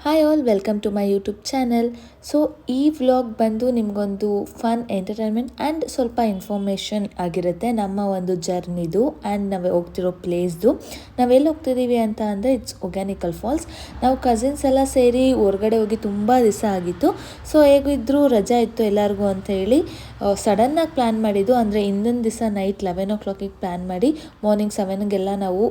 Hi all, welcome to my YouTube channel. So ಈ vlog ಬಂದು ನಿಮಗೊಂದು ಫನ್ ಎಂಟರ್ಟೈನ್ಮೆಂಟ್ ಆ್ಯಂಡ್ ಸ್ವಲ್ಪ ಇನ್ಫಾರ್ಮೇಷನ್ ಆಗಿರುತ್ತೆ ನಮ್ಮ ಒಂದು ಜರ್ನಿದು ಆ್ಯಂಡ್ ನಾವು ಹೋಗ್ತಿರೋ ಪ್ಲೇಸ್ದು. ನಾವೆಲ್ಲಿ ಹೋಗ್ತಿದ್ದೀವಿ ಅಂತ ಅಂದರೆ ಇಟ್ಸ್ ಒಗ್ಯಾನಿಕಲ್ ಫಾಲ್ಸ್. ನಾವು ಕಸಿನ್ಸ್ ಎಲ್ಲ ಸೇರಿ ಹೊರಗಡೆ ಹೋಗಿ ತುಂಬ ದಿವಸ ಆಗಿತ್ತು. ಸೊ ಹೇಗಿದ್ದರೂ ರಜಾ ಇತ್ತು ಎಲ್ಲರಿಗೂ ಅಂತ ಹೇಳಿ ಸಡನ್ನಾಗಿ ಪ್ಲ್ಯಾನ್ ಮಾಡಿದ್ದು. ಅಂದರೆ ಹಿಂದಿನ ದಿವಸ ನೈಟ್ 11 o'clock ಪ್ಲ್ಯಾನ್ ಮಾಡಿ ಮಾರ್ನಿಂಗ್ 7 ನಾವು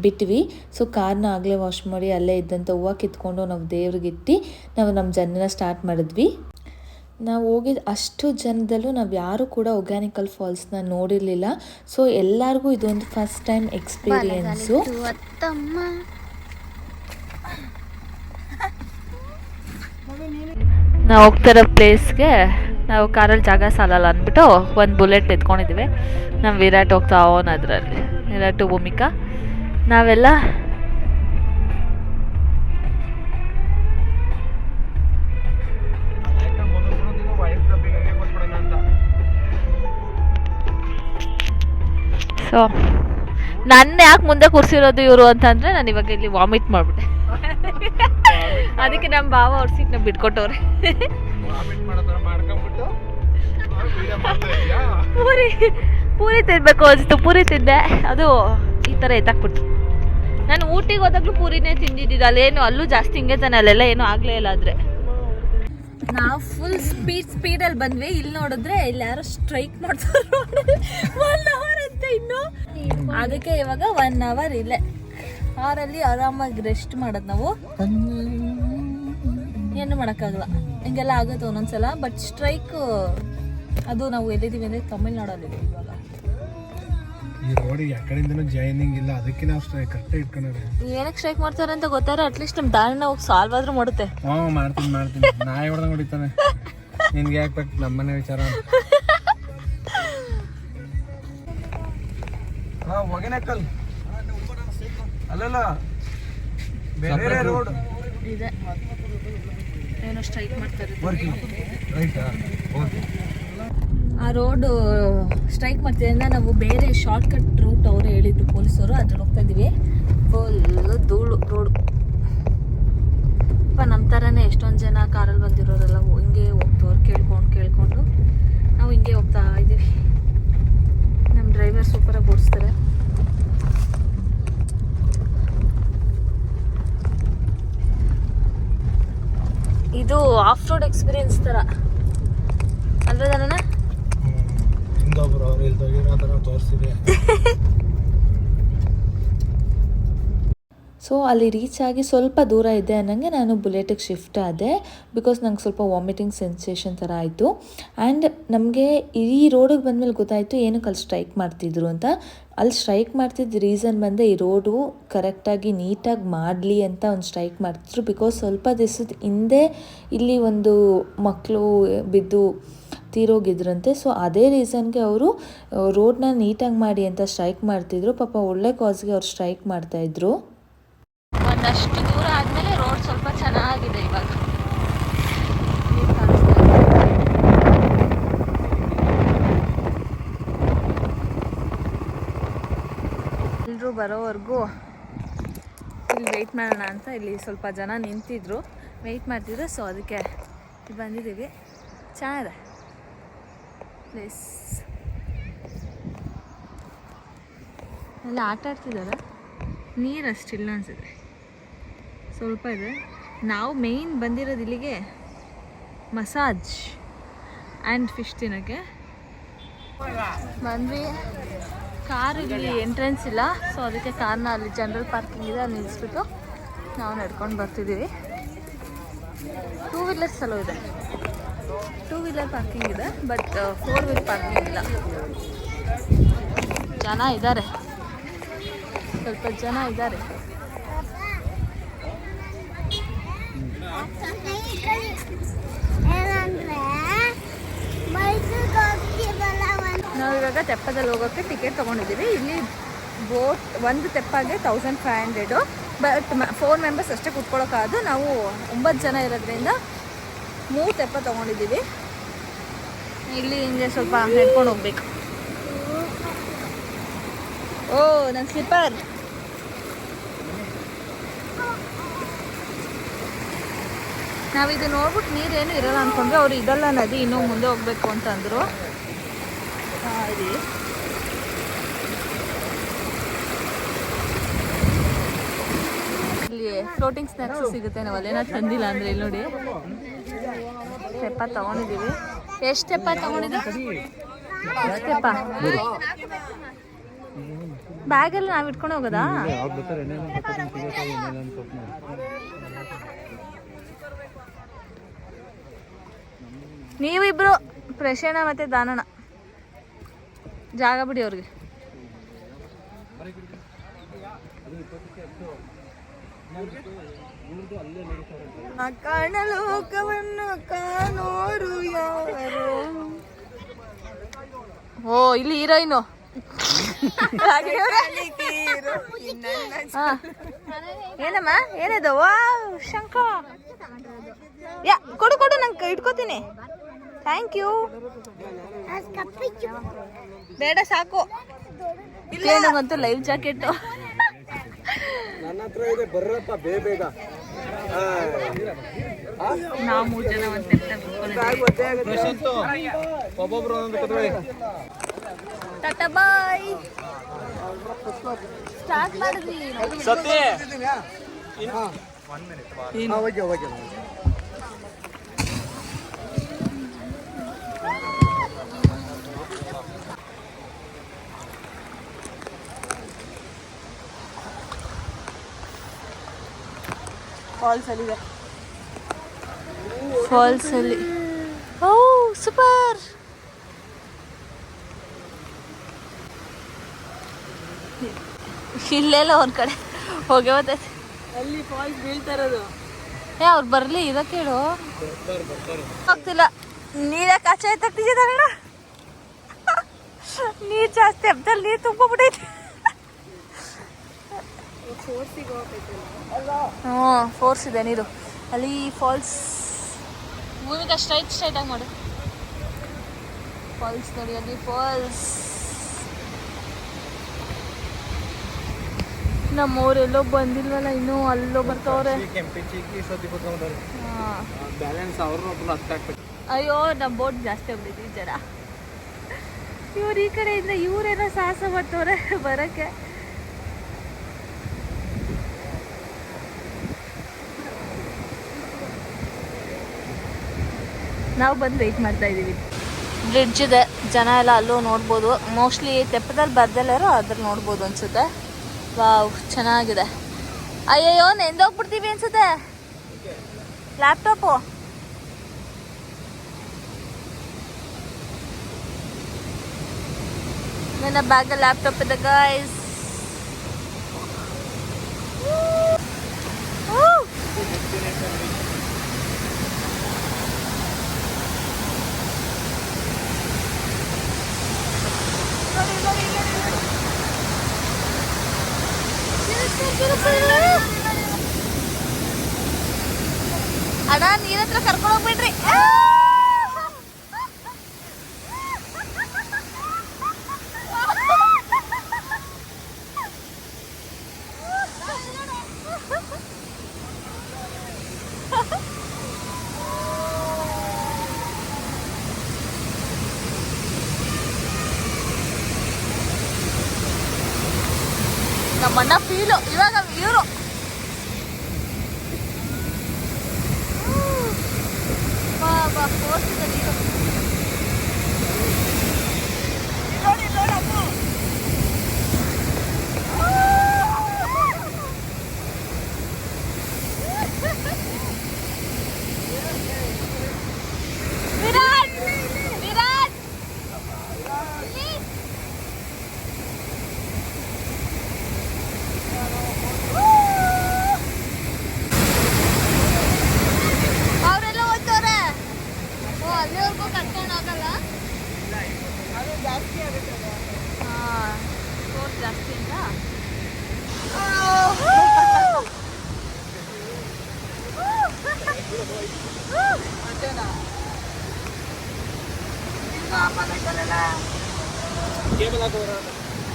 ಬಿಟ್ವಿ. ಸೊ ಕಾರ್ನ ಆಗಲೇ ವಾಶ್ ಮಾಡಿ ಅಲ್ಲೇ ಇದ್ದಂಥ ಹೂವು ಕಿತ್ಕೊಂಡು ನಾವು ದೇವ್ರಿಗಿಟ್ಟು ನಾವು ನಮ್ಮ ಜರ್ನಿನ ಸ್ಟಾರ್ಟ್ ಮಾಡಿದ್ವಿ. ನಾವು ಹೋಗಿದ್ದು ಅಷ್ಟು ಜನದಲ್ಲೂ ನಾವು ಯಾರೂ ಕೂಡ ಒಗ್ಯಾನಿಕಲ್ ಫಾಲ್ಸ್ನ ನೋಡಿರಲಿಲ್ಲ. ಸೊ ಎಲ್ಲರಿಗೂ ಇದೊಂದು ಫಸ್ಟ್ ಟೈಮ್ ಎಕ್ಸ್ಪೀರಿಯೆನ್ಸು. ನಾವು ಹೋಗ್ತಿರೋ ಪ್ಲೇಸ್ಗೆ ನಾವು ಕಾರಲ್ಲಿ ಜಾಗ ಸಾಲಲ್ಲ ಅಂದ್ಬಿಟ್ಟು ಒಂದು ಬುಲೆಟ್ ಎತ್ಕೊಂಡಿದ್ದೀವಿ. ನಮ್ಮ ವಿರಾಟ್ ಹೋಗ್ತಾ ಅವನು ಅದರಲ್ಲಿ, ವಿರಾಟು ಭೂಮಿಕಾ ನಾವೆಲ್ಲ ಸೊ ನನ್ನ ಯಾಕೆ ಮುಂದೆ ಕೂರಿಸಿರೋದು ಇವರು ಅಂತಂದರೆ ನಾನು ಇವಾಗ ಇಲ್ಲಿ ವಾಮಿಟ್ ಮಾಡಿಬಿಟ್ಟೆ. ಅದಕ್ಕೆ ನಮ್ಮ ಭಾವ ಅವ್ರ ಸೀಟ್ನ ಬಿಟ್ಕೊಟ್ಟವ್ರೆ. ಪೂರಿ ತಿನ್ಬೇಕು ಅನಿಸ್ತು, ಪೂರಿ ತಿಂದೆ, ಅದು ಈ ಥರ ಎತ್ತಾಕ್ಬಿಟ್ಟು. ನಾನು ಊಟಿಗೆ ಹೋದಾಗಲೂ ಪೂರಿನೇ ತಿಂದಿದ್ದಿದ್ದು, ಅಲ್ಲೇನು ಅಲ್ಲೂ ಜಾಸ್ತಿ ಹಿಂಗೆ ತಾನೆ, ಅಲ್ಲೆಲ್ಲ ಏನೂ ಆಗಲೇ ಇಲ್ಲ. ಆದರೆ ನಾವು ಫುಲ್ ಸ್ಪೀಡಲ್ಲಿ ಬಂದ್ವಿ. ಇಲ್ಲಿ ನೋಡಿದ್ರೆ ಇಲ್ಲಿ ಯಾರೋ ಸ್ಟ್ರೈಕ್ ಮಾಡ್ತಾರೆ 1 hour ಅಂತ ಇನ್ನು. ಅದಕ್ಕೆ ಇವಾಗ 1 hour ಇಲ್ಲೇ ಅವರಲ್ಲಿ ಆರಾಮಾಗಿ ರೆಸ್ಟ್ ಮಾಡೋದು. ನಾವು ಏನು ಮಾಡೋಕ್ಕಾಗಲ್ಲ, ಹಿಂಗೆಲ್ಲ ಆಗುತ್ತೆ ಒಂದೊಂದ್ಸಲ. ಬಟ್ ಸ್ಟ್ರೈಕ್ ಅದು ನಾವು ಎಲ್ಲಿದ್ದೀವಿ ಅಂದರೆ ತಮಿಳ್ನಾಡಲ್ಲಿದ್ದೀವಿ ಇವಾಗ. ಈ ರೋಡಿಗೆ ಆ ಕಡೆಯಿಂದನೂ ಜಾಯ್ನಿಂಗ್ ಇಲ್ಲ, ಅದಕ್ಕೆ ನಾವು ಸ್ಟ್ರೈಕ್ ಕರೆಕ್ಟ್ ಇಟ್ಕೊಂಡ್ರೆ. ಏನಕ್ಕೆ ಸ್ಟ್ರೈಕ್ ಮಾಡ್ತಾರೆ ಅಂತ ಗೊತ್ತಾರ ಅಟ್ಲೀಸ್ಟ್ ನಮ್ಮ ದಾರಿನ ಹೋಗಿ ಸಾಲ್ವ್ ಆದ್ರೂ ಮಾಡುತ್ತೆ. ಮಾಡ್ತೀನಿ ನಾಯಿ ಹೊಡೆದಂಗೆ ಹೊಡಿತಾನೆ. ನಿನ್ಗೆ ಯಾಕೆ ಬೇಕು ನಮ್ಮನೆ ವಿಚಾರ? ಒಗೇನಕಲ್ ಅಲ್ಲಲ್ಲ, ಬೇರೆ ರೋಡ್ ಇದೆ, ಏನೋ ಸ್ಟ್ರೈಕ್ ಮಾಡ್ತಾರೆ. ಆ ರೋಡು ಸ್ಟ್ರೈಕ್ ಮಾಡ್ತಿದ್ರಿಂದ ನಾವು ಬೇರೆ ಶಾರ್ಟ್ಕಟ್ ರೂಟ್ ಅವರು ಹೇಳಿದ್ರು ಪೊಲೀಸರು, ಅದ್ರಲ್ಲಿ ಹೋಗ್ತಾ ಇದ್ದೀವಿ. ಫುಲ್ ಧೂಳು ರೋಡು. ನಮ್ಮ ಥರನೇ ಎಷ್ಟೊಂದು ಜನ ಕಾರಲ್ಲಿ ಬಂದಿರೋರೆಲ್ಲ ಹಿಂಗೆ ಹೋಗ್ತವ್ರು ಕೇಳ್ಕೊಂಡು ನಾವು ಹಿಂಗೆ ಹೋಗ್ತಾ ಇದ್ದೀವಿ. ನಮ್ಮ ಡ್ರೈವರ್ ಸೂಪರಾಗಿ ಓಡಿಸ್ತಾರೆ. ಇದು ಆಫ್ ರೋಡ್ ಎಕ್ಸ್ಪೀರಿಯನ್ಸ್ ಥರ ಅಲ್ವಾ ನನ್ನ? ಸೊ ಅಲ್ಲಿ ರೀಚ್ ಆಗಿ ಸ್ವಲ್ಪ ದೂರ ಇದೆ ಅನ್ನಂಗೆ ನಾನು ಬುಲೆಟಿಗೆ ಶಿಫ್ಟ್ ಆದೆ. ಬಿಕಾಸ್ ನಂಗೆ ಸ್ವಲ್ಪ ವಾಮಿಟಿಂಗ್ ಸೆನ್ಸೇಷನ್ ಥರ ಆಯಿತು. ಆ್ಯಂಡ್ ನಮಗೆ ಈ ರೋಡಿಗೆ ಬಂದಮೇಲೆ ಗೊತ್ತಾಯಿತು ಏನಕ್ಕೆ ಅಲ್ಲಿ ಸ್ಟ್ರೈಕ್ ಮಾಡ್ತಿದ್ರು ಅಂತ. ಅಲ್ಲಿ ಸ್ಟ್ರೈಕ್ ಮಾಡ್ತಿದ್ದ ರೀಸನ್ ಬಂದೆ ಈ ರೋಡು ಕರೆಕ್ಟಾಗಿ ನೀಟಾಗಿ ಮಾಡಲಿ ಅಂತ ಒಂದು ಸ್ಟ್ರೈಕ್ ಮಾಡ್ತಿದ್ರು. ಬಿಕಾಸ್ ಸ್ವಲ್ಪ ದಿವಸದ ಹಿಂದೆ ಇಲ್ಲಿ ಒಂದು ಮಕ್ಕಳು ಬಿದ್ದು ತೀರೋಗಿದ್ರಂತೆ. ಸೊ ಅದೇ ರೀಸನ್ಗೆ ಅವರು ರೋಡ್ನ ನೀಟಾಗಿ ಮಾಡಿ ಅಂತ ಸ್ಟ್ರೈಕ್ ಮಾಡ್ತಿದ್ರು. ಪಾಪ ಒಳ್ಳೆ ಕಾಸ್ಗೆ ಅವ್ರು ಸ್ಟ್ರೈಕ್ ಮಾಡ್ತಾಯಿದ್ರು. ಒಂದಷ್ಟು ದೂರ ಆದಮೇಲೆ ರೋಡ್ ಸ್ವಲ್ಪ ಚೆನ್ನಾಗಿದೆ ಇವಾಗ. ಎಲ್ಲರೂ ಬರೋವರೆಗೂ ಇಲ್ಲಿ ವೆಯ್ಟ್ ಮಾಡೋಣ ಅಂತ ಇಲ್ಲಿ ಸ್ವಲ್ಪ ಜನ ನಿಂತಿದ್ರು, ವೆಯ್ಟ್ ಮಾಡ್ತಿದ್ರು. ಸೊ ಅದಕ್ಕೆ ಬಂದಿದ್ದೀವಿ. ಚೆನ್ನಾಗಿದೆ ಪ್ಲೇಸ್. ಎಲ್ಲ ಆಟ ಆಡ್ತಿದ್ದಾರೆ. ನೀರು ಅಷ್ಟಿಲ್ಲ ಅನಿಸುತ್ತೆ, ಸ್ವಲ್ಪ ಇದೆ. ನಾವು ಮೇಯ್ನ್ ಬಂದಿರೋದು ಇಲ್ಲಿಗೆ ಮಸಾಜ್ ಆ್ಯಂಡ್ ಫಿಶ್ ತಿನ್ನೋಕ್ಕೆ ಬಂದ್ವಿ. ಕಾರ್ ಇಲ್ಲಿ ಎಂಟ್ರೆನ್ಸ್ ಇಲ್ಲ, ಸೊ ಅದಕ್ಕೆ ಕಾರ್ನ ಅಲ್ಲಿ ಜನರಲ್ ಪಾರ್ಕಿಂಗ್ ಇದೆ, ಅಲ್ಲಿ ನಿಲ್ಲಿಸ್ಬಿಟ್ಟು ನಾವು ನಡ್ಕೊಂಡು ಬರ್ತಿದ್ದೀವಿ. 2 ವೀಲರ್ಸ್ ಎಲ್ಲೋ ಇದೆ, 2 ವೀಲರ್ ಪಾರ್ಕಿಂಗ್ ಇದೆ, ಬಟ್ 4 ವೀಲ್ ಪಾರ್ಕಿಂಗ್ ಇಲ್ಲ. ಜನ ಇದ್ದಾರೆ, ಸ್ವಲ್ಪ ಜನ ಇದ್ದಾರೆ. ನಾವು ಇವಾಗ ತೆಪ್ಪದಲ್ಲಿ ಹೋಗೋಕ್ಕೆ ಟಿಕೆಟ್ ತೊಗೊಂಡಿದ್ದೀವಿ. ಇಲ್ಲಿ ಬೋಟ್ ಒಂದು ತೆಪ್ಪಾಗೆ 1500, ಬಟ್ 4 ಮೆಂಬರ್ಸ್ ಅಷ್ಟೇ ಕೂತ್ಕೊಳ್ಳೋಕ್ಕಾದ್ರು. ನಾವು 9 ಜನ ಇರೋದ್ರಿಂದ 3 ತೆಪ್ಪ ತೊಗೊಂಡಿದ್ದೀವಿ. ಇಲ್ಲಿ ಹಿಂಗೆ ಸ್ವಲ್ಪ ನಡ್ಕೊಂಡು ಹೋಗ್ಬೇಕು. ಓ ನನ್ನ ಸ್ಲಿಪ್ಪರ್. ನಾವಿದು ನೋಡ್ಬಿಟ್ಟು ನೀರೇನು ಇರಲ್ಲ ಅಂದ್ಕೊಂಡ್ರೆ ಅವ್ರು ಇದೆಲ್ಲ ನದಿ ಇನ್ನೂ ಮುಂದೆ ಹೋಗ್ಬೇಕು ಅಂತಂದರು. ಇಲ್ಲಿ ಫ್ಲೋಟಿಂಗ್ ಸ್ನ್ಯಾಕ್ಸ್ ಸಿಗುತ್ತೆ. ನಾವು ಅಲ್ಲೇನೋ ತಂದಿಲ್ಲ ಅಂದರೆ ಇಲ್ಲಿ ನೋಡಿ ತೆಪ್ಪ ತೊಗೊಂಡಿದ್ದೀವಿ. ಎಷ್ಟು ತೆಪ್ಪ ತೊಗೊಂಡಿದ್ದು? ತೆಪ್ಪ ಬ್ಯಾಗಲ್ಲಿ ನಾವು ಇಟ್ಕೊಂಡು ಹೋಗೋದಾ? ನೀವಿಬ್ರು ಪ್ರಶಾಣ ಮತ್ತೆ ದಾನಣ್ಣ ಜಾಗ ಬಿಡಿ ಅವ್ರಿಗೆ. ಕಾಣಲೋಕವನ್ನು ಕಾಣೋರು ಯಾರು? ಓ ಇಲ್ಲಿ ಹೀರೋಯಿನು. ಏನಮ್ಮ ಏನದು? ವಾವ್ ಶಂಕ. ಯಾ ಕೊಡು ಕೊಡು, ನಂಗೆ ಇಟ್ಕೋತೀನಿ. Thank you. ಬೇಡ ಸಾಕು. ಇಲ್ಲ ನಂಗಂತೂ ಲೈಫ್ ಜಾಕೆಟ್ ನನ್ನ ಹತ್ರ ಇದೆ, ಬರ್ರಪ್ಪ ಬೇಗ. ನಾವು 3 ಜನ ಒಬ್ಬೊಬ್ರು ಟಾಟಾ ಬಾಯ್. ಸ್ಟಾರ್ಟ್ ಮಾಡಿದ್ವಿ. ಫಾಲ್ಸ್ ಅಲ್ಲಿ ಓ ಸೂಪರ್. ಇಲ್ಲೆಲ್ಲ ಒಂದ್ ಕಡೆ ಹೋಗಿ ಹೋಗ್ತೈತೆ. ಅಲ್ಲಿ ಫಾಲ್ಸ್ ಬೀಳ್ತಾ ಇರೋದು. ಅವ್ರು ಬರ್ಲಿ ಇದಕ್ಕೆ ಹೇಳು. ಹೋಗ್ತಿಲ್ಲ ನೀರ ಕಾಚೆ ತಗ್ತಿದ್ದಾರಣ. ನೀರ್ ಜಾಸ್ತಿ ಹಬ್ಬದಲ್ಲಿ ನೀರು ತುಂಬಿಬಿಟ್ಟೈತಿ. ಹ್ಞೂ ಫೋರ್ಸ್ ಇದೆ ನೀರು ಅಲ್ಲಿ. ಫಾಲ್ಸ್ ಭೂಮಿಗೆ ಸ್ಟ್ರೈಟಾಗಿ ಮಾಡು. ಫಾಲ್ಸ್ ನೋಡಿ ಅಲ್ಲಿ ಫಾಲ್ಸ್. ನಮ್ಮವ್ರೆಲ್ಲೋ ಬಂದಿಲ್ವಲ್ಲ ಇನ್ನೂ, ಅಲ್ಲೋ ಬರ್ತಾವ್ರೆ. ಅಯ್ಯೋ ನಮ್ಮ ಬೋಟ್ ಜಾಸ್ತಿ ಆಗ್ಬಿಟ್ಟಿದ್ವಿ ಜನ. ಇವ್ರು ಈ ಕಡೆಯಿಂದ ಇವರೇನೋ ಸಾಹಸ ಮಾಡ್ತವ್ರೆ ಬರೋಕ್ಕೆ. ನಾವು ಬಂದು ವೆಯ್ಟ್ ಮಾಡ್ತಾ ಇದ್ದೀವಿ. ಬ್ರಿಡ್ಜ್ ಇದೆ, ಜನ ಎಲ್ಲ ಅಲ್ಲೂ ನೋಡ್ಬೋದು. ಮೋಸ್ಟ್ಲಿ ತೆಪ್ಪದಲ್ಲಿ ಬರ್ದಲ್ಲಾರೋ ಅದ್ರಲ್ಲಿ ನೋಡ್ಬೋದು ಅನ್ಸುತ್ತೆ. ವಾವ್ ಚೆನ್ನಾಗಿದೆ. ಅಯ್ಯಯ್ಯೋ ನೆಂದೋಗ್ಬಿಡ್ತೀವಿ ಅನ್ಸುತ್ತೆ. ಲ್ಯಾಪ್ಟಾಪು ನನ್ನ ಬ್ಯಾಗಲ್ಲಿ ಲ್ಯಾಪ್ಟಾಪ್ ಇದೆ ಗೈಸ್. ಅಣ್ಣ ನೀರ ಹತ್ರ ಕರ್ಕೊಂಡು ಹೋಗ್ಬಿಡ್ರಿ. ನಮ್ಮಣ್ಣ ಫೀಲು ಇವಾಗ ಇವರು ಫೋರ್ಸ್ ಇದೆ ನೀರು. ವಿರಾಟ್ ವಿರಾಟ್ ಅವರೆಲ್ಲ ಹೋಗ್ತವ್ರೆ. ಓ ಅಲ್ಲಿವರೆಗೂ ಕರ್ಕೊಂಡು ಹೋಗಲ್ಲ. ಅದು ಜಾಸ್ತಿ ಆಗುತ್ತೆ. ಹಾಂ ಫೋರ್ಸ್ ಜಾಸ್ತಿ ಅಂತ.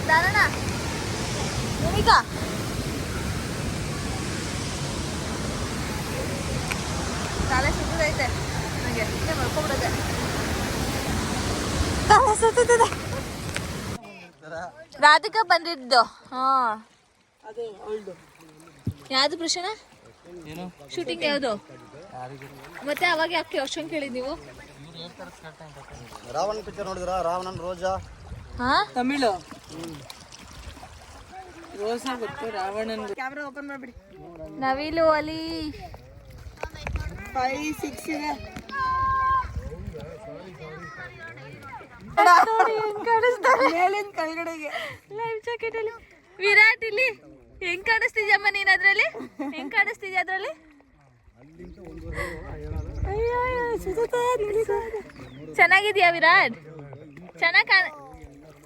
ದಾನಣ್ಣ ಭೂಮಿಕಾ ತಲೆ ಸುತ್ತೈತೆ ನನಗೆ ಹಿಂಗೆ ಮಲ್ಕೊಬಿಡೋದೆ. ತಲೆ ಸುತ್ತಿದೆ. ರಾಧಿಕಾ ಬಂದಿದ್ದು. ಹಾಂ ಯಾವುದು ಪ್ರಶ್ನೆ? ಶೂಟಿಂಗ್ ಯಾವುದು? ಮತ್ತೆ ಅವಾಗ ಯಾಕೆ ಕ್ವಶನ್ ಕೇಳಿದ್ ನೀವು? ರಾವಣ ಪಿಕ್ಚರ್ ನೋಡಿದ್ರಾ? ರಾವಣನ್ ರೋಜಾ. ಹಾ ತಮಿಳು. ರೋಸಾ ಗೊತ್ತು, ರಾವಣನ್. ಕ್ಯಾಮ್ರಾ ಓಪನ್ ಮಾಡ್ಬಿಡಿ. ನವಿಲು ಅಲ್ಲಿ 5, 6 ಇದೆ. ಮೇಲಿನ ಕೆಳಗಡೆಗೆ ಲೈವ್ ಜಾಕೆಟ್ ಅಲ್ಲಿ ವಿರಾಟ್ ಇಲ್ಲಿ ಹೆಂಗ್ ಕಾಣಿಸ್ತಿದ್ಯಮ್ಮ ನೀನ್ ಅದ್ರಲ್ಲಿ? ಹೆಂಗ್ ಕಾಣಿಸ್ತಿದ್ಯಾ ಅದ್ರಲ್ಲಿ? ಚೆನ್ನಾಗಿದ್ಯಾ ವಿರಾಟ್? ಚೆನ್ನಾಗ್ ಕಾಣ.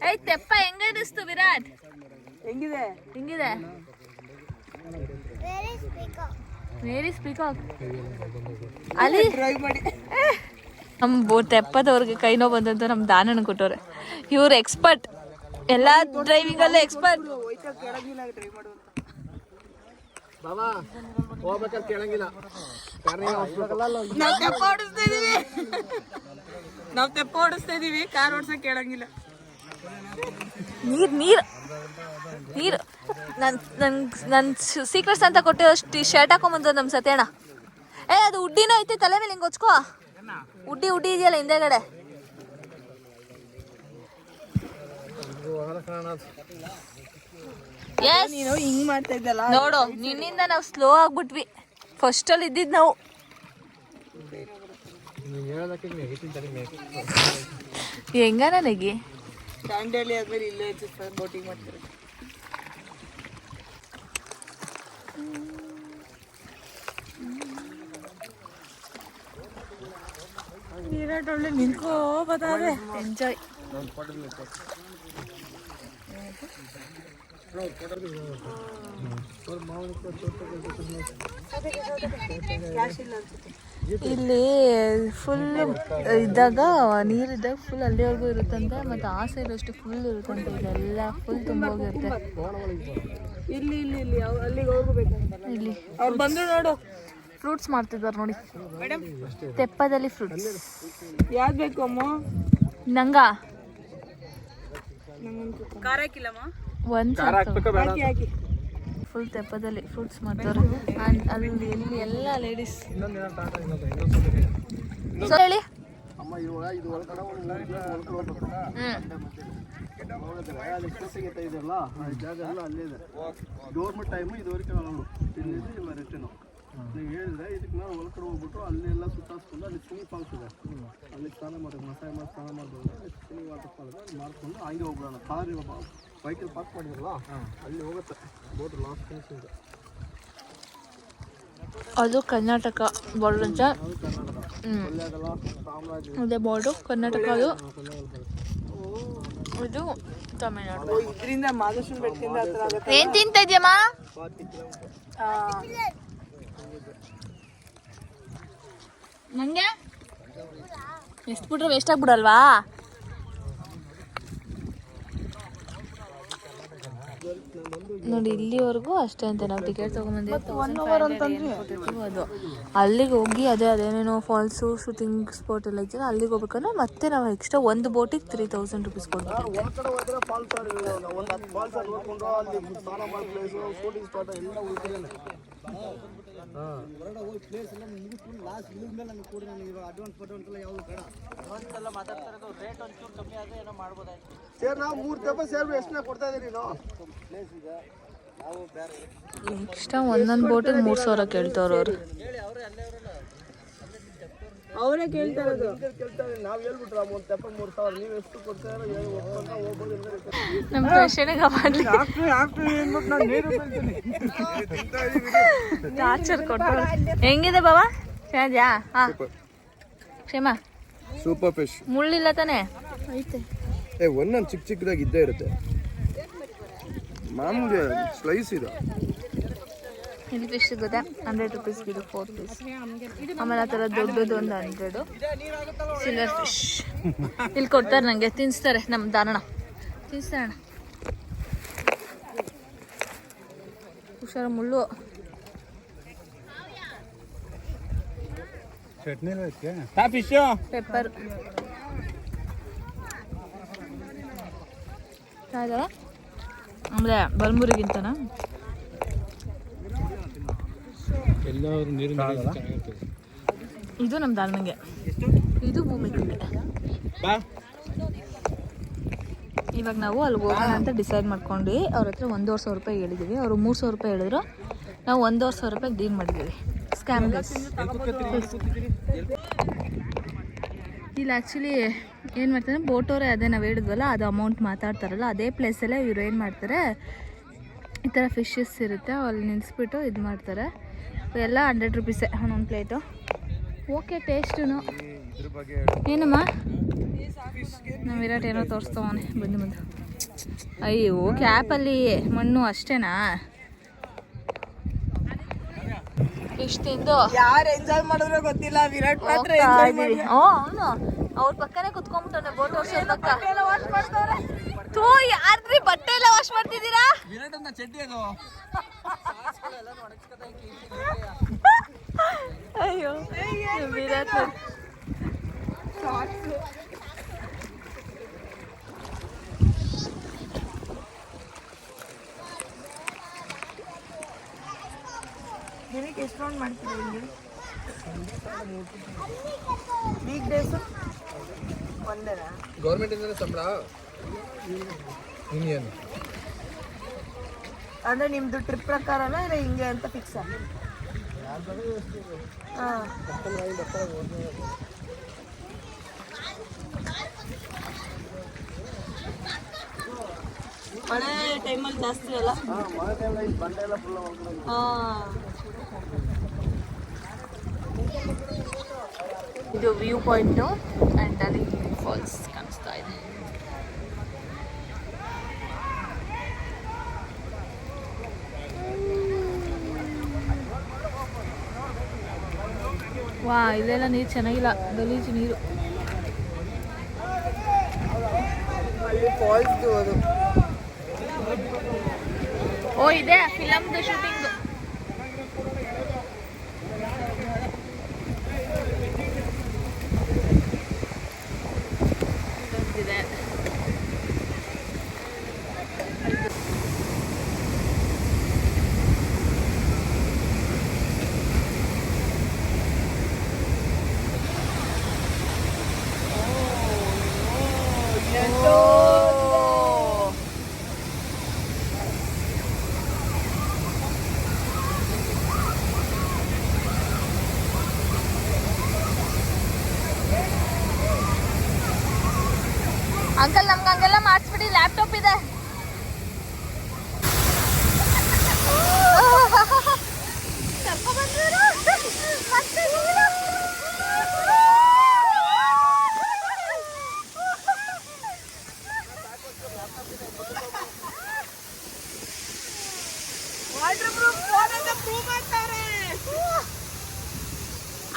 ಐ ತೆಪ್ಪ ಹೆಂಗ ಅನಿಸ್ತು ವಿರಾಟ್? ಹೆಂಗಿದೆ? ಹೆಂಗಿದೆ? ವೆರಿ ಸ್ಪೀಕಾಕ್ ಅಲ್ಲಿ ಡ್ರೈವ್ ಮಾಡಿ. ನಮ್ಮ ತೆಪ್ಪದವ್ರಿಗೆ ಕೈ ನೋವು ಬಂದಂತ ನಮ್ಮ ದಾನನ ಕೊಟ್ಟವ್ರೆ. ಇವ್ರು ಎಕ್ಸ್ಪರ್ಟ್, ಎಲ್ಲ ಡ್ರೈವಿಂಗ್ ಅಲ್ಲೇ ಎಕ್ಸ್ಪರ್ಟ್. ಕೆಳಗಿಲ್ಲ ಡ್ರೈವ್ ಮಾಡುವಂತ. ಬಾಬಾ ಹೋಗ್ಬೇಕಾದ್ರೆ ಕೇಳಂಗಿಲ್ಲ. ನಾವು ತೆಪ್ಪ ಓಡಿಸ್ತಾ ಇದೀವಿ, ಕಾರ್ ಓಡ್ಸಕ್ ಕೇಳಂಗಿಲ್ಲ. ನೀರು ನೀರು ನೀರು ನನ್ನ ಸೀಕ್ರೆಟ್ಸ್ ಅಂತ ಕೊಟ್ಟಿರೋ ಶರ್ಟ್ ಹಾಕೊಂಬಂದ ನಮ್ಮ ಸತ್ಯಣ್ಣ. ಅದು ಉಡ್ಡಿನೂ ಐತೆ ತಲೆ ಮೇಲೆ ಹಿಂಗೆ ಹೊಚ್ಕೋ. ಉಡ್ಡಿ ಇದೆಯಲ್ಲ ಹಿಂದೆಗಡೆ. ನೀನು ಹಿಂಗ್ ಮಾಡ್ತಾ ಇದ್ದಲ್ಲ ನೋಡು, ನಿನ್ನಿಂದ ನಾವು ಸ್ಲೋ ಆಗ್ಬಿಟ್ವಿ. ಫಸ್ಟ್ ಅಲ್ಲಿ ಇದ್ದಿದ್ ನಾವು. ಹೆಂಗ ನನಗೆ ದಾಂಡೇಲಿ ಆದ್ಮೇಲೆ ಇಲ್ಲೇ ಬೋಟಿಂಗ್ ಮಾಡ್ತಾರೆ. ವಿರಾಟ್ ಒಳ್ಳೆ ನಿಂತ್ಕೋ ಬತ್ತಾದೆ. ಎಂಜಾಯ್. ಇಲ್ಲಿ ಫುಲ್ ಇದ್ದಾಗ ನೀರಿದ್ದಾಗ ಫುಲ್ ಅಲ್ಲಿವರೆಗೂ ಇರುತ್ತಂತೆ, ಮತ್ತು ಆ ಸೈಡ್ ಅಷ್ಟು ಫುಲ್ ಇರುತ್ತಂತೆ. ಇಲ್ಲೆಲ್ಲ ಫುಲ್ ತುಂಬ ಹೋಗಿರುತ್ತೆ. ಇಲ್ಲಿ ಇಲ್ಲಿ ಇಲ್ಲಿ ಅಲ್ಲಿಗೆ ಹೋಗ್ಬೇಕಂತಲ್ಲ. ಇಲ್ಲಿ ಅವ್ರು ಬಂದ್ರು ನೋಡು. ಫ್ರೂಟ್ಸ್ ಮಾಡ್ತಿದ್ದಾರೆ ನೋಡಿ, ತೆಪ್ಪದಲ್ಲಿ ಫ್ರೂಟ್ಸ್. ಯಾವ್ದು ಬೇಕು ಅಮ್ಮ? ನಂಗ ಖಾರ ಹಾಕಿಲ್ಲಮ್ಮ. ಒಂದು ಹಾಕಿ ಹಾಕಿ. ಫುಲ್ ತೆಪ್ಪದಲ್ಲಿ ಫ್ರೂಟ್ಸ್ ಮಾಡ್ತಾರೆ. ಆ್ಯಂಡ್ ಅಲ್ಲಿ ಎಲ್ಲಿ ಎಲ್ಲ ಲೇಡೀಸ್. ಹೇಳಿ. ಅಮ್ಮ ಇವಾಗ ಇದು ಒಳಗಡೆ ಇದೆಯಲ್ಲ ಆ ಜಾಗ ಎಲ್ಲ ಅಲ್ಲೇ ಇದೆ. ಗೌರ್ಮೆಂಟ್ ಟೈಮು ಇದುವರೆಗೆ ನಾವು ಇಲ್ಲಿದೆ, ಇಲ್ಲ ರಿಟರ್ನು. ನೀವು ಹೇಳಿದ್ರೆ ಇದಕ್ಕೆ ನಾವು ಒಳಗಡೆ ಹೋಗ್ಬಿಟ್ಟು ಅಲ್ಲೆಲ್ಲ ಸುತ್ತಾಸ್ಕೊಂಡು ಅಲ್ಲಿ ಸ್ವಿಮ್ಮಿಂಗ್ ಫಾಲ್ಸ್ ಇದೆ, ಅಲ್ಲಿ ಸ್ನಾನ ಮಾಡೋದು, ಮಸಾಲೆ ಮಾಡಿ ಸ್ನಾನ ಮಾಡ್ಬೋದು. ಸ್ವಿಮ್ಮಿಂಗ್ ವಾಟರ್ ಫಾಲ್ ಅಲ್ಲಿ ಮಾಡ್ಕೊಂಡು ಹಂಗೆ ಹೋಗ್ಬಿಡೋಣ. ಕಾರ್ ಬೈಕಲ್ಲಿ ಪಾರ್ಕ್ ಮಾಡಿದ್ರಲ್ಲ ಅಲ್ಲಿ ಹೋಗುತ್ತೆ ಬೋಟ್ ಲಾಸ್ಟ್ ಫಿನಿಶಿಂಗ್. ಅದು ಕರ್ನಾಟಕ ಬಾರ್ಡರ್ ಅಂತ. ಅದೇ ಬಾರ್ಡು ಕರ್ನಾಟಕ. ಅದು ಇದು ತಮಿಳ್ನಾಡು. ಇದರಿಂದ ಮಾದೇಶ್ವರ ಬೆಟ್ಟದಿಂದ ಹತ್ರ ಆಗುತ್ತೆ. ಏನ್ ತಿಂತ ಇದೆಯಮ್ಮ? ನಂಗೆ ಎಷ್ಟು ಬಿಟ್ರೆ ವೇಸ್ಟ್ ಆಗ್ಬಿಡಲ್ವಾ? ನೋಡಿ ಇಲ್ಲಿವರೆಗೂ ಅಷ್ಟೇ ಅಂತ. ನಾವು ಟಿಕೆಟ್ ತೊಗೊಂಬಂದಿದ್ದು ಅದು ಅಲ್ಲಿಗೆ ಹೋಗಿ ಅದೇನೇನೋ ಫಾಲ್ಸು ಶೂಟಿಂಗ್ ಸ್ಪಾಟ್ ಎಲ್ಲ ಇರ್ತದೆ. ಅಲ್ಲಿಗೆ ಹೋಗ್ಬೇಕಂದ್ರೆ ಮತ್ತೆ ನಾವು ಎಕ್ಸ್ಟ್ರಾ ಒಂದು ಬೋಟಿಗೆ 3000 ರೂಪೀಸ್ ಕೊಡ್ಬೇಕು. ಒಳಗಡೆ ಹೋದ್ರೆ ಫಾಲ್ಸ್ ಒಂದು 10 ಫಾಲ್ಸ್ ನೋಡ್ಕೊಂಡು ಅಲ್ಲಿ ಸ್ನಾನ ಮಾಡೋ ಪ್ಲೇಸು, ಶೂಟಿಂಗ್ ಸ್ಪಾಟ್ ಎಲ್ಲ ಉಳಿದಿದ್ದೇನೆ. ಹೊರಗಡೆ ಹೋಗಿ ಪ್ಲೇಸ್ ಎಲ್ಲ ಮುಗಿಸ್ಕೊಂಡು ಲಾಸ್ಟ್ ಇಳಿದ ಮೇಲೆ ನಮಗೆ ಕೊಡಿ. ನನಗೆ ಇವಾಗ ಅಡ್ವಾನ್ಸ್ ಎಲ್ಲ ಯಾವುದು ಬೇಡ. ಅಡ್ವಾನ್ಸ್ ಮಾತಾಡ್ತಾರೆ, ರೇಟ್ ಒಂಚೂರು ಕಮ್ಮಿ ಆದರೆ ಏನೋ ಮಾಡ್ಬೋದಾಯ್ತು. ಸೇರ್ ನಾವು 3 ದೆಬ್ಬ ಸೇರಿ ಎಷ್ಟನ್ನ ಕೊಡ್ತಾ ಇದ್ದೀರಿ ನೀನು? ಪ್ಲೇಸ್ ಇದೆ, ನಾವು ಬೇರೆ ಎಕ್ಸ್ಟ್ರಾ ಒಂದೊಂದು ಬೋಟಿಗೆ 3000 ಕೇಳ್ತವ್ರು ಅವರು. ಅವರೇ ಕೇಳ್ತಾ ಇರೋದು. ನಾವು ಹೇಳ್ಬಿಟ್ರೆ ಒಂದು ತೆಪ್ಪ 3000 ನೀವು ಎಷ್ಟು ಕೊಡ್ತಾರೆ ಹೋಗ್ಬೋದು. ನಮ್ಮ ಕ್ವೆಶ್ಚನ್ಗೆ ಟಾರ್ಚರ್ ಕೊಟ್ಟರು. ಹೆಂಗಿದೆ ಬಾಬಾ? ಚೆನ್ನಾಗಿದ್ಯಾ? ಹಾಂ ಕ್ಷೇಮ. Super fish. ಮುಳ್ಳಿಲ್ಲ ತಾನೇ? ಐತೆ. ಒಂದೊಂದು ಚಿಕ್ಕ ಚಿಕ್ಕದಾಗಿ ಇದ್ದೇ ಇರುತ್ತೆ. ಮಾಮೂಲಿ ಸ್ಲೈಸ್ ಇದೆ. ಇಲ್ಲಿ ಫಿಶ್ ಸಿಗುತ್ತೆ 100 ರೂಪೀಸ್ಗೆ. ಇದು 4 ಪೀಸ್. ಆಮೇಲೆ ಆ ಥರ ದೊಡ್ಡದು ಒಂದು 100 ಸಿಲ್ವರ್ ಫಿಶ್ ಇಲ್ಲಿ ಕೊಡ್ತಾರೆ. ನನಗೆ ತಿನ್ನಿಸ್ತಾರೆ ನಮ್ಮ ದಾನಣ್ಣ. ತಿನ್ನಿಸ್ತಾರಣ್ಣ. ಹುಷಾರು ಮುಳ್ಳು. ಚಟ್ನಿ ಐತೆ ಫಿಶು ಪೆಪ್ಪರ್ ಆಮೇಲೆ ಬಲ್ಮುರಿಗಿಂತನಾ ಎಲ್ಲಾದ್ರೂ ನೀರಿನ ಇದು ನಮ್ಮ ದಾಲ್ಮಂಗೆ, ಇದು ಭೂಮಿಗೆ. ಬಾ ಇವಾಗ ನಾವು ಅಲ್ಲಿ ಹೋಗೋಣ ಅಂತ ಡಿಸೈಡ್ ಮಾಡ್ಕೊಂಡ್ವಿ. ಅವ್ರ ಹತ್ರ 1,500 ರೂಪಾಯಿ ಹೇಳಿದ್ದೀವಿ, ಅವರು 300 ರೂಪಾಯಿ ಹೇಳಿದ್ರು. ನಾವು 1,500 ರೂಪಾಯಿ ಡೀಲ್ ಮಾಡಿದ್ದೀವಿ. Scam guys. ಇಲ್ಲಿ ಆ್ಯಕ್ಚುಲಿ ಏನು ಮಾಡ್ತಾರೆ, ಬೋಟೋರೇ ಅದೇ ನಾವು ಹೇಳಿದ್ವಲ್ಲ ಅದು ಅಮೌಂಟ್ ಮಾತಾಡ್ತಾರಲ್ಲ ಅದೇ ಪ್ಲೇಸಲ್ಲೇ ಇವ್ರು ಏನು ಮಾಡ್ತಾರೆ, ಈ ಥರ ಫಿಶಸ್ ಇರುತ್ತೆ ಅಲ್ಲಿ ನಿಲ್ಲಿಸ್ಬಿಟ್ಟು ಇದು ಮಾಡ್ತಾರೆ. ಎಲ್ಲ 100 ರೂಪೀಸೇ ಒಂದೊಂದು ಪ್ಲೇಟು. ಓಕೆ ಟೇಸ್ಟು ಏನಮ್ಮ ನಮ್ಮ ವಿರಾಟ್ ಏನೋ ತೋರಿಸ್ತವನೆ ಬಂದು. ಅಯ್ಯೋ ಕ್ಯಾಪಲ್ಲಿ ಮಣ್ಣು ಅಷ್ಟೇನಾ? ಇಷ್ಟು ತಿಂದು ಯಾರು ಎಂಜಾಯ್ ಮಾಡಿದ್ರೆ ಗೊತ್ತಿಲ್ಲ, ವಿರಾಟ್ ಮಾತ್ರ ಅವನು ಅವ್ರ ಪಕ್ಕನೇ ಕುತ್ಕೊಂಡ್ಬಿಟ್ಟವನೆ ಬೋಟ್ ಓಡಿಸೋ ಪಕ್ಕ. ತೂ ಯಾರ್ದ್ರಿ ಬಟ್ಟೆ ಎಲ್ಲ ವಾಶ್ ಮಾಡ್ತಿದ್ದೀರಾ? ಅಯ್ಯೋ ವಿರಾಟ್ ದಿನಕ್ಕೆ ಎಷ್ಟು ರೌಂಡ್ ಮಾಡ್ತೀರಾ ಇಲ್ಲಿ? Week days ಒಂದೇನಾ? ಗೌರ್ಮೆಂಟ್ ಇಂದ ಸಂಬಳ ಯೂನಿಯನ್ ಅಂದ್ರೆ ನಿಮ್ದು ಟ್ರಿಪ್ ಪ್ರಕಾರನ ಇಲ್ಲ ಹಿಂಗೆ ಅಂತ ಫಿಕ್ಸ್? ಹಾಂ ಮಳೆ ಟೈಮಲ್ಲಿ ಜಾಸ್ತಿ ಅಲ್ಲ? ಹಾಂ ಇದು ವ್ಯೂ ಪಾಯಿಂಟು ಆ್ಯಂಡ್ ಅಲ್ಲಿ ಫಾಲ್ಸ್ ಕಾಣಿಸ್ತಾ ಇದೆ. ವಾ ಇಲ್ಲೆಲ್ಲ ನೀರು ಚೆನ್ನಾಗಿಲ್ಲ, ಗಲೀಜು ನೀರು. ಅಲ್ಲಿ ಫಾಲ್ಸ್ದು ಅದು. ಓ ಇದೆ ಫಿಲಮ್ದು ಶೂಟಿಂಗ್. ಅಂಕಲ್ ನಮ್ಗೆ ಹಂಗೆಲ್ಲ ಮಾಡಿಸ್ಬಿಡಿ, ಲ್ಯಾಪ್ಟಾಪ್ ಇದೆ.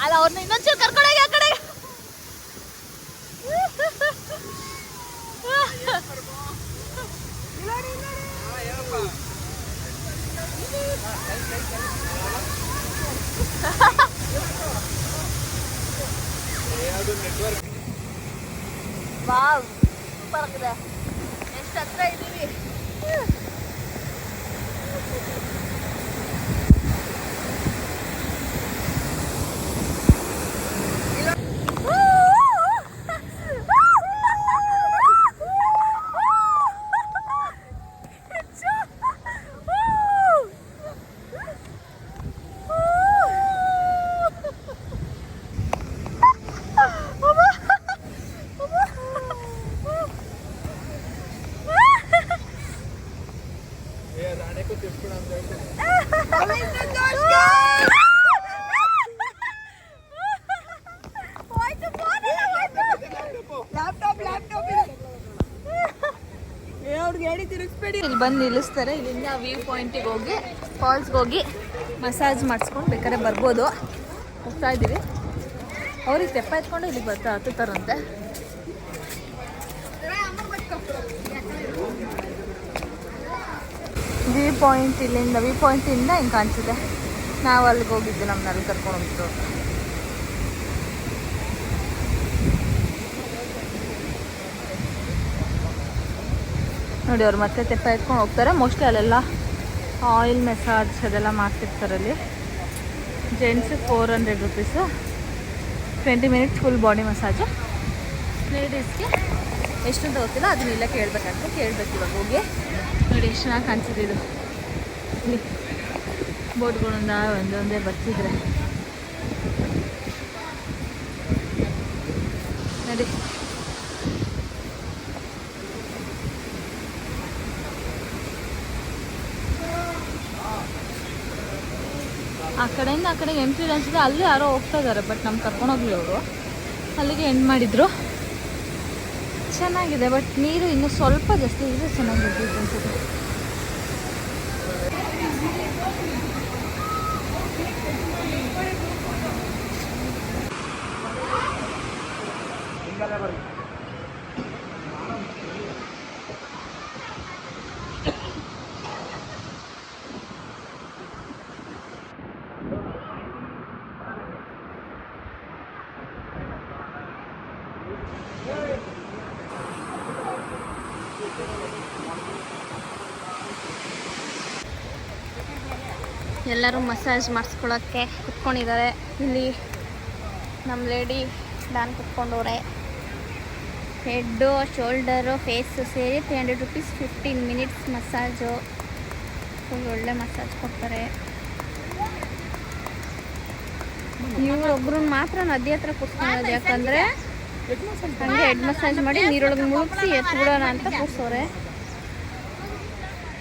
ಅಲ್ಲ ಅವ್ರನ್ನ ಇನ್ನೊಂಚೂರು ಕರ್ಕೊಂಡೋಗಿ ಆ ಕಡೆ. ವಾವ್ ಸೂಪರ್ ಆಗಿದೆ, ಎಷ್ಟು ಹತ್ರ ಇದ್ದೀವಿ. ಇಲ್ಲಿ ಬಂದು ನಿಲ್ಲಿಸ್ತಾರೆ. ಇಲ್ಲಿಂದ ವ್ಯೂ ಪಾಯಿಂಟಿಗೆ ಹೋಗಿ ಫಾಲ್ಸ್ಗೆ ಹೋಗಿ ಮಸಾಜ್ ಮಾಡಿಸ್ಕೊಂಡು ಬೇಕಾದ್ರೆ ಬರ್ಬೋದು. ಹೋಗ್ತಾ ಇದ್ದೀವಿ. ಅವ್ರಿಗೆ ತೆಪ್ಪ ಎತ್ಕೊಂಡು ಇಲ್ಲಿಗೆ ಹತ್ತುತ್ತಾರಂತೆ. ವ್ಯೂ ಪಾಯಿಂಟ್ ಇಲ್ಲಿಂದ ವ್ಯೂ ಪಾಯಿಂಟಿಂದ ಹಿಂಗೆ ಕಾಣಿಸಿದೆ. ನಾವು ಅಲ್ಲಿಗೆ ಹೋಗಿದ್ದು, ನಮ್ಮನ್ನ ಅಲ್ಲಿ ಕರ್ಕೊಂಡು ಹೋಗಿದ್ದು. ನೋಡಿ ಅವ್ರು ಮತ್ತೆ ತೆಪ್ಪ ಎತ್ಕೊಂಡು ಹೋಗ್ತಾರೆ. ಮೋಸ್ಟ್ಲಿ ಅಲ್ಲೆಲ್ಲ ಆಯಿಲ್ ಮೆಸಾಜ್ ಅದೆಲ್ಲ ಮಾಡ್ತಿರ್ತಾರೆ ಅಲ್ಲಿ. Gents 400 rupees, 20 minutes full body massage. ಲೇಡೀಸ್ಗೆ ಎಷ್ಟು ಅಂತ ಗೊತ್ತಿಲ್ಲ, ಅದನ್ನ ಇಲ್ಲ ಕೇಳಬೇಕಂತ ಕೇಳಬೇಕು ಇವಾಗ ಹೋಗಿ. ನೋಡಿ ಎಷ್ಟು ಚೆನ್ನಾಗಿ ಕಾಣಿಸಿದೆ ಇದು. ಇಲ್ಲಿ ಬೋಟ್ಗಳಿಂದ ಒಂದೊಂದೇ ಬರ್ತಿದ್ರೆ ನೋಡಿ. ಆ ಕಡೆಯಿಂದ ಆ ಕಡೆಗೆ ಎಂಟ್ರಿ ಅನ್ಸಿದೆ. ಅಲ್ಲಿ ಯಾರೋ ಹೋಗ್ತಾ ಇದ್ದಾರೆ, ಬಟ್ ನಮ್ಗೆ ಕರ್ಕೊಂಡೋಗ್ಲಿ ಅವರು. ಅಲ್ಲಿಗೆ ಎಂಡ್ ಮಾಡಿದ್ರು. ಚೆನ್ನಾಗಿದೆ, ಬಟ್ ನೀರು ಇನ್ನೂ ಸ್ವಲ್ಪ ಜಾಸ್ತಿ ಇದೆ, ಚೆನ್ನಾಗಿರ್ತಿತ್ತು ಅನ್ಸುತ್ತೆ. ಎಲ್ಲರೂ ಮಸಾಜ್ ಮಾಡಿಸ್ಕೊಳ್ಳೋಕ್ಕೆ ಕುತ್ಕೊಂಡಿದ್ದಾರೆ. ಇಲ್ಲಿ ನಮ್ಮ ಲೇಡಿ ನಾನು ಕುತ್ಕೊಂಡವ್ರೆ. ಹೆಡ್ಡು, ಶೋಲ್ಡರು, ಫೇಸು ಸೇರಿ 300 ರುಪೀಸ್, 15 ಮಿನಿಟ್ಸ್ ಮಸಾಜು. ಫುಲ್ ಒಳ್ಳೆ ಮಸಾಜ್ ಕೊಡ್ತಾರೆ. ಇವರೊಬ್ಬರನ್ನ ಮಾತ್ರ ನದಿ ಹತ್ರ ಕೂರ್ಸ್ಕೊಳ್ಳೋದು, ಯಾಕಂದರೆ ಹಂಗೆ ಹೆಡ್ ಮಸಾಜ್ ಮಾಡಿ ನೀರೊಳಗೆ ಮುಳುಗಿಸಿ ಎತ್ಬಿಡೋಣ ಅಂತ ಕೂರ್ಸೋರೆ.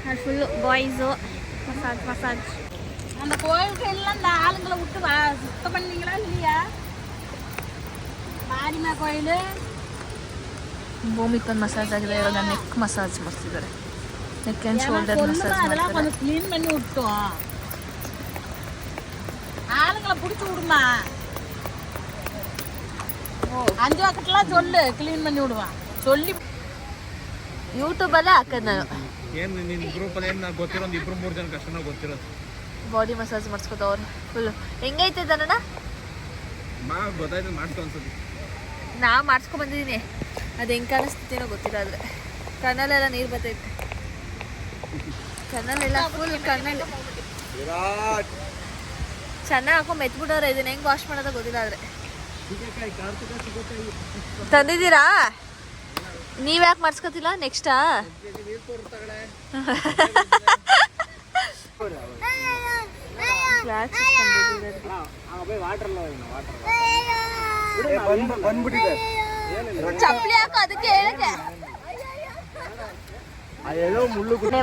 அது ஃபுல்லு பாய்ஸோ மசாஜ் அந்த கோயிலுக்கு எல்லாம் இந்த ஆளுங்களை விட்டு சுத்தம் பண்ணீங்களா இல்லையா? ಮಾರಿಮಾ ಕೋಯಿಲು ಭೂಮಿಕೊಂದು ಮಸಾಜ್ ಆಗಿದೆ. ಇವಾಗ ನೆಕ್ ಮಸಾಜ್ ಮಾಡ್ತಿದ್ದಾರೆ. ನೆಕ್ ಆ್ಯಂಡ್ ಶೋಲ್ಡರ್ ಮಸಾಜ್ அதெல்லாம் கொஞ்சம் க்ளீன் பண்ணி விட்டோம். ஆளுங்களை பிடிச்சி விடுமா, 5 பக்கெட்லாம் சொல்லு, க்ளீன் பண்ணி விடுவான் சொல்லி. ಯೂಟ್ಯೂಬಲ್ಲೇ ಹಾಕೋದು ನಾನು. ಏನು ನಿನ್ನ ಗ್ರೂಪಲ್ಲಿ ಏನು నాకు ಗೊತ್ತಿರೋದು 2-3 ಜನ ಕಷ್ಟನ ಗೊತ್ತಿರೋದು. ಬಾಡಿ ಮಸಾಜ್ ಮಾಡಿಸ್ಕೊತವ್ರು ಫುಲ್ಲು. ಹೆಂಗೈತೆ ದನಣ್ಣ? ಗೊತ್ತಾಯ್ತು, ಮಾಡ್ಕೊ ಅನ್ಸುತ್ತೆ. ನಾ ಮಾಡಿಸ್ಕೊಂಬಂದಿದ್ದೀನಿ. ಅದು ಹೆಂಗೆ ಕಾಣಿಸ್ತಿದ್ದೀನೋ ಗೊತ್ತಿಲ್ಲ. ಆದರೆ ಕಣ್ಣಲ್ಲೆಲ್ಲ ನೀರು ಬರ್ತೈತೆ. ಕಣ್ಣಲ್ಲೆಲ್ಲ ಫುಲ್ ಕಣ್ಣಲ್ಲಿ ಚೆನ್ನಾಗಿ ಹಾಕೊಂಡು ಮೆತ್ಬಿಟ್ಟವ್ರೆ. ಇದನ್ನ ಹೆಂಗೆ ವಾಶ್ ಮಾಡೋದ ಗೊತ್ತಿಲ್ಲ. ಆದರೆ ತಂದಿದ್ದೀರಾ? ನೀವು ಯಾಕೆ ಮಾಡಿಸ್ಕೊತಿಲ್ಲ ನೆಕ್ಸ್ಟಾ? ಚಪ್ಪಲಿ ಹಾಕು, ಅದಕ್ಕೆ ಹೇಳಕ್ಕೆ.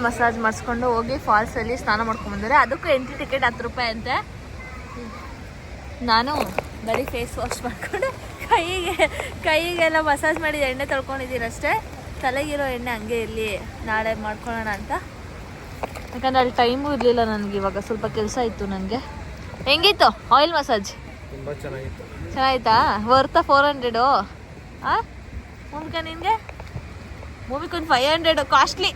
ಮಸಾಜ್ ಮಾಡಿಸ್ಕೊಂಡು ಹೋಗಿ ಫಾಲ್ಸ್ ಅಲ್ಲಿ ಸ್ನಾನ ಮಾಡ್ಕೊಂಡ್ ಬಂದರೆ ಅದಕ್ಕೂ ಎಂಟ್ರಿ ಟಿಕೆಟ್ 10 ರೂಪಾಯಿ ಅಂತೆ. ನಾನು ಬರೀ ಫೇಸ್ ವಾಶ್ ಮಾಡ್ಕೊಂಡು ಕೈಗೆಲ್ಲ ಮಸಾಜ್ ಮಾಡಿ ಎಣ್ಣೆ ತೊಳ್ಕೊಂಡಿದ್ದೀನಿ ಅಷ್ಟೇ. ತಲೆಗಿರೋ ಎಣ್ಣೆ ಹಂಗೆ ಇರಲಿ, ನಾಳೆ ಮಾಡ್ಕೊಳ್ಳೋಣ ಅಂತ. ಯಾಕಂದರೆ ಅಲ್ಲಿ ಟೈಮು ಇರಲಿಲ್ಲ ನನಗೆ. ಇವಾಗ ಸ್ವಲ್ಪ ಕೆಲಸ ಇತ್ತು ನನಗೆ. ಹೆಂಗಿತ್ತು ಆಯಿಲ್ ಮಸಾಜ್? ತುಂಬ ಚೆನ್ನಾಗಿತ್ತು. ಚೆನ್ನಾಗಿತ್ತಾ? ವರ್ತಾ 400? ಹಾಂ ಮೂವಿಕ ನಿನಗೆ? ಮೂವಿಗೊಂದು 500 ಕಾಸ್ಟ್ಲಿ.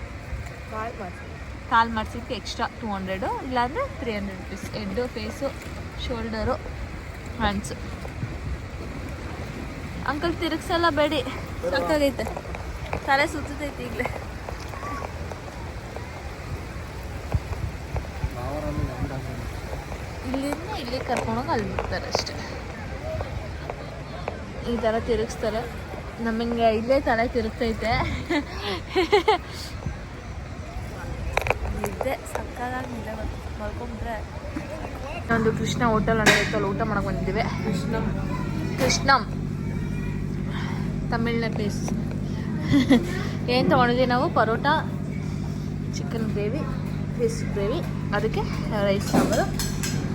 ಕಾಲ್ ಮಾಡಿಸಿದ್ದಕ್ಕೆ ಎಕ್ಸ್ಟ್ರಾ 200, ಇಲ್ಲಾಂದರೆ 300 rupees. Head, face, shoulder, hands. Uncle ತಿರುಗಿಸಲ್ಲ ಬೇಡಿ, ಸಾಕಾಗೈತೆ, ತಲೆ ಸುತ್ತೈತೆ ಈಗಲೇ. ಇಲ್ಲಿಂದ ಇಲ್ಲಿ ಕರ್ಕೊಂಡೋಗಿ ಅಲ್ಲಿ ಬಿಡ್ತಾರೆ ಅಷ್ಟೇ. ಈ ಥರ ತಿರುಗಿಸ್ತಾರೆ. ನಮಗೆ ಇಲ್ಲೇ ತಲೆ ತಿರುಗ್ತೈತೆ. ನಿದ್ದೆ ಸಕ್ಕದಾಗಿ ನಿದ್ದೆ ಮಲ್ಕೊಂಡ್ರೆ. ಒಂದು ಕೃಷ್ಣ ಹೋಟೆಲ್ ನಡೆಯುತ್ತೆ, ಅಲ್ಲಿ ಊಟ ಮಾಡಕ್ಕೆ ಬಂದಿದ್ದೀವಿ. ಕೃಷ್ಣಂ ತಮಿಳ್ನ ಪ್ಲೇಸ್. ಏನು ತೊಗೊಂಡಿದ್ದೀವಿ ನಾವು? Parotta, chicken gravy, fish gravy, ಅದಕ್ಕೆ ರೈಸ್ ಸಾಂಬಾರು,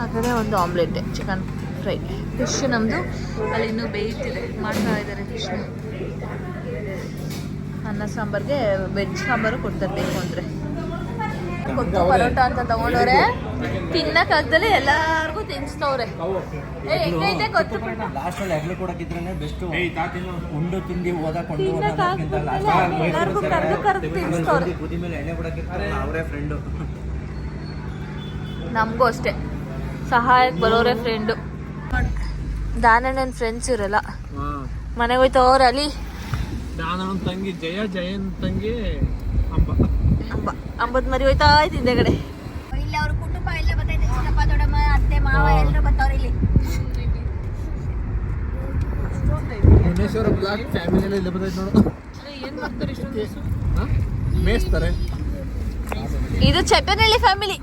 ಆ ಕಡೆ ಒಂದು ಆಮ್ಲೆಟ್, ಚಿಕನ್ ಫ್ರೈ. ಫಿಶ್ ನಮ್ಮದು ಅಲ್ಲಿ ಇನ್ನೂ ಬೇಯ್ತಿದೆ, ಮಾಡ್ತಾ ಇದ್ದಾರೆ ಫಿಶ್ನ. ಅನ್ನ ಸಾಂಬಾರಿಗೆ ವೆಜ್ ಸಾಂಬಾರು ಕೊಡ್ತಾರೆ ಬೇಕು ಅಂದರೆ. ಕೊತ್ತು ಪರೋಟ ಅಂತ ತಗೊಂಡವ್ರೆ. ತಿನ್ನಕ್ಕಾಗ್ದಲ್ಲಿ ಎಲ್ಲಾರ್ಗು ತಿನ್ಸ್ತವ್ರೆ. ಹೆಂಗೈತೆ ಗೊತ್ತು ಲಾಸ್ಟಲ್ಲಿ ಹೆಗ್ಲು ಕೊಡಕ್ಕಿದ್ರೆ ಬೆಸ್ಟ್. ಉಂಡು ತಿಂಡಿ ಓದಕೊಂಡು ಎಲ್ಲಾರ್ಗು ಕರ್ದು ತಿನ್ಸ್ತವ್ರೆ. ಬುದಿ ಮೇಲೆ ಎಣ್ಣೆ ಕೊಡಕ್ಕಿರ್ತಾರೆ ಅವರೇ ಫ್ರೆಂಡು. ನಮಗೂ ಅಷ್ಟೇ ಸಹಾಯಕ್ಕೆ ಬರೋರೆ ಫ್ರೆಂಡು. ದಾನಣ್ಣನ ಫ್ರೆಂಡ್ಸ್ ಇವರೆಲ್ಲ ಮನೆಗೆ ಹೋಯ್ತವ್ರೆ. ಅಲ್ಲಿ ನಾನು ತಂಗಿ ಜಯನ್ ತಂಗಿ ಅಂಬ ಅಂಬದ್ ಮರಿ ಹೋಯ್ತಾ ಆಯ್ತು ಹಿಂದೆಗಡೆ. ಇಲ್ಲಿ ಅವ್ರ ಕುಟುಂಬ ಎಲ್ಲ ಬರ್ತೈತೆ, ಚಿಕ್ಕಪ್ಪ ದೊಡ್ಡಮ್ಮ ಅತ್ತೆ ಮಾವ ಎಲ್ಲರೂ ಬರ್ತಾವ್ರೆ ಇಲ್ಲಿ. ಮುನೇಶ್ವರ ಬ್ಲಾಕ್ ಫ್ಯಾಮಿಲಿ ಎಲ್ಲ ಇಲ್ಲ ಬರ್ತೈತೆ ನೋಡು. ಮೇಯಿಸ್ತಾರೆ. ಇದು Chattanahalli family,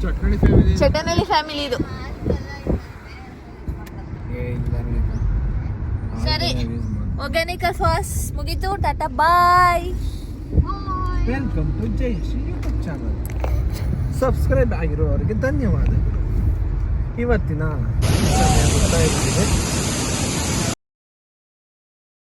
chutney family. Chattanahalli family ಇದು. ಸರಿ, ಆರ್ಗ್ಯಾನಿಕಲ್ ಫಾಸ್ ಮುಗೀತು. Tata bye. Welcome to Jayashree YouTube channel. Subscribe ಆಗಿರೋರಿಗೆ ಧನ್ಯವಾದಗಳು. ಇವತ್ತಿನ ಸಮಯ ಗೊತ್ತಾಗಿದೆ.